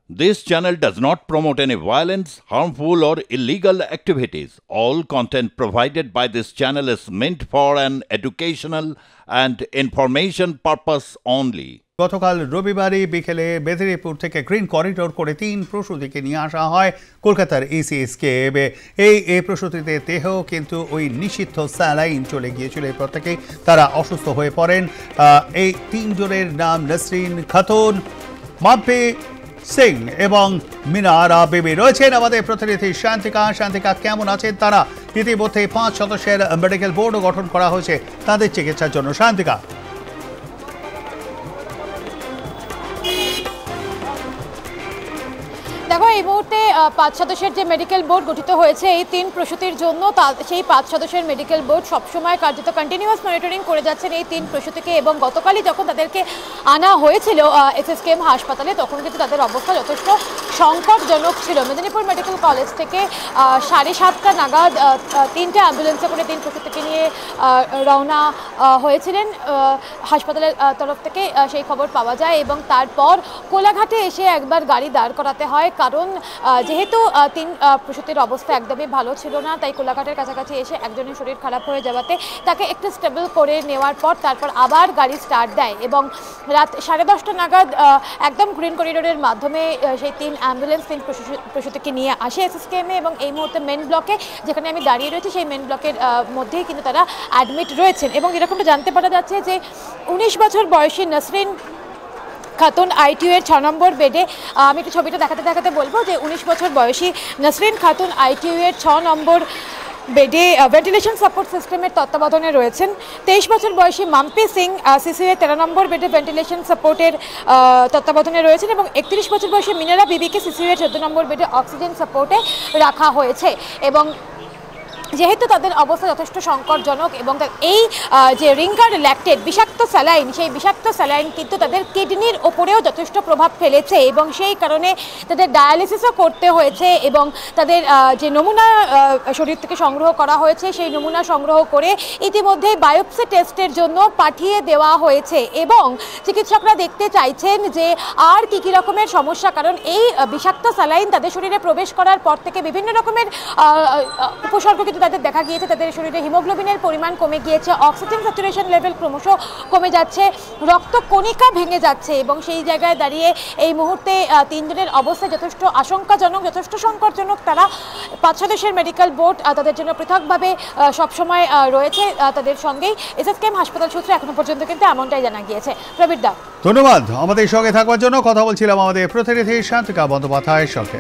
This channel does not promote any violence, harmful, or illegal activities. All content provided by this channel is meant for an educational and information purpose only. গতকাল রবিবারই বিকেলে বেদিনীপুর থেকে green corridor করে 3 প্রসূতিকে নিয়ে আসা হয় কলকাতার ECSKM এই প্রসূতিতে দেহ কিন্তু ওই নিষিদ্ধ স্যালাইন চলে গিয়েছিল। প্রত্যেকেই তারা অসুস্থ হয়ে পড়েন। এই 3 জনের নাম নসরিন খাতুন, মাম্পি সিং এবং মিনারা বিবি। রয়েছেন আমাদের প্রতিনিধি শান্তিকা কেমন আছেন তারা? ইতিমধ্যে 5 সদস্যের মেডিকেল বোর্ডও গঠন করা হয়েছে তাদের চিকিৎসার জন্য। শান্তিকা, দেখো, এই মুহূর্তে 5 সদস্যের যে মেডিকেল বোর্ড গঠিত হয়েছে এই 3 প্রসূতির জন্য, সেই 5 সদস্যের মেডিকেল বোর্ড সবসময় কার্যত কন্টিনিউয়াস মনিটরিং করে যাচ্ছেন এই 3 প্রসূতিকে। এবং গতকালই যখন তাদেরকে আনা হয়েছিল SSKM হাসপাতালে, তখন কিন্তু তাদের অবস্থা যথেষ্ট সংকটজনক ছিল। মেদিনীপুর মেডিকেল কলেজ থেকে 7:30টা নাগাদ 3টে অ্যাম্বুলেন্সে করে 3 প্রসূতিকে নিয়ে রওনা হয়েছিলেন হাসপাতালের তরফ থেকে, সেই খবর পাওয়া যায়। এবং তারপর কোলাঘাটে এসে একবার গাড়ি দাঁড় করাতে হয়, কারণ যেহেতু 3 প্রসূতির অবস্থা একদমই ভালো ছিল না, তাই কোলাঘাটের কাছাকাছি এসে একজনের শরীর খারাপ হয়ে যাওয়াতে তাকে একটু স্টেবল করে নেওয়ার পর তারপর আবার গাড়ি স্টার্ট দেয়। এবং রাত 10:30টা নাগাদ একদম গ্রিন করিডোরের মাধ্যমে সেই 3 অ্যাম্বুলেন্স 3 প্রসূতিকে নিয়ে আসে SSKM এবং এই মুহূর্তে মেন ব্লকে, যেখানে আমি দাঁড়িয়ে রয়েছি, সেই মেন ব্লকের মধ্যেই কিন্তু তারা অ্যাডমিট রয়েছেন। এবং এরকমটা জানতে পারা যাচ্ছে যে 19 বছর বয়সী নসরিন খাতুন ITU এর 6 নম্বর বেডে, আমি একটু ছবিটা দেখাতে বলবো যে 19 বছর বয়সী নসরিন খাতুন ITU এর 6 নম্বর বেডে ভেন্টিলেশন সাপোর্ট সিস্টেমের তত্ত্বাবধানে রয়েছেন। 23 বছর বয়সী মাম্পি সিং CCU এর 13 নম্বর বেডে ভেন্টিলেশন সাপোর্টের তত্ত্বাবধানে রয়েছেন এবং 31 বছর বয়সী মিনারা বিবিকে CCU এর 14 নম্বর বেডে অক্সিজেন সাপোর্টে রাখা হয়েছে। এবং যেহেতু তাদের অবস্থা যথেষ্ট সংকটজনক এবং এই যে রিঙ্গার ল্যাকটেট বিষাক্ত স্যালাইন, সেই বিষাক্ত স্যালাইন কিন্তু তাদের কিডনির ওপরেও যথেষ্ট প্রভাব ফেলেছে এবং সেই কারণে তাদের ডায়ালিসিসও করতে হয়েছে। এবং তাদের যে নমুনা শরীর থেকে সংগ্রহ করা হয়েছে, সেই নমুনা সংগ্রহ করে ইতিমধ্যে বায়োপসি টেস্টের জন্য পাঠিয়ে দেওয়া হয়েছে। এবং চিকিৎসকরা দেখতে চাইছেন যে আর কী রকমের সমস্যা, কারণ এই বিষাক্ত স্যালাইন তাদের শরীরে প্রবেশ করার পর থেকে বিভিন্ন রকমের উপসর্গ তাদের দেখা গিয়েছে। তাদের শরীরে হিমোগ্লোবিনের পরিমাণ কমে গিয়েছে, অক্সিজেন স্যাচুরেশন লেভেল ক্রমশ কমে যাচ্ছে, রক্ত কণিকা ভেঙে যাচ্ছে। এবং সেই জায়গায় দাঁড়িয়ে এই মুহূর্তে 3 জনের অবস্থা যথেষ্ট আশঙ্কাজনক, যথেষ্ট সংকটজনক। তারা 5 সদস্যের মেডিকেল বোর্ড তাদের জন্য পৃথকভাবে সবসময় রয়েছে তাদের সঙ্গেই। SSKM হাসপাতাল সূত্রে এখনো পর্যন্ত কিন্তু এমনটাই জানা গিয়েছে। প্রবীর দা, ধন্যবাদ আমাদের সঙ্গে থাকবার জন্য। কথা বলছিলাম আমাদের প্রতিনিধি শান্তিকা বন্দ্যোপাধ্যায়ের সঙ্গে।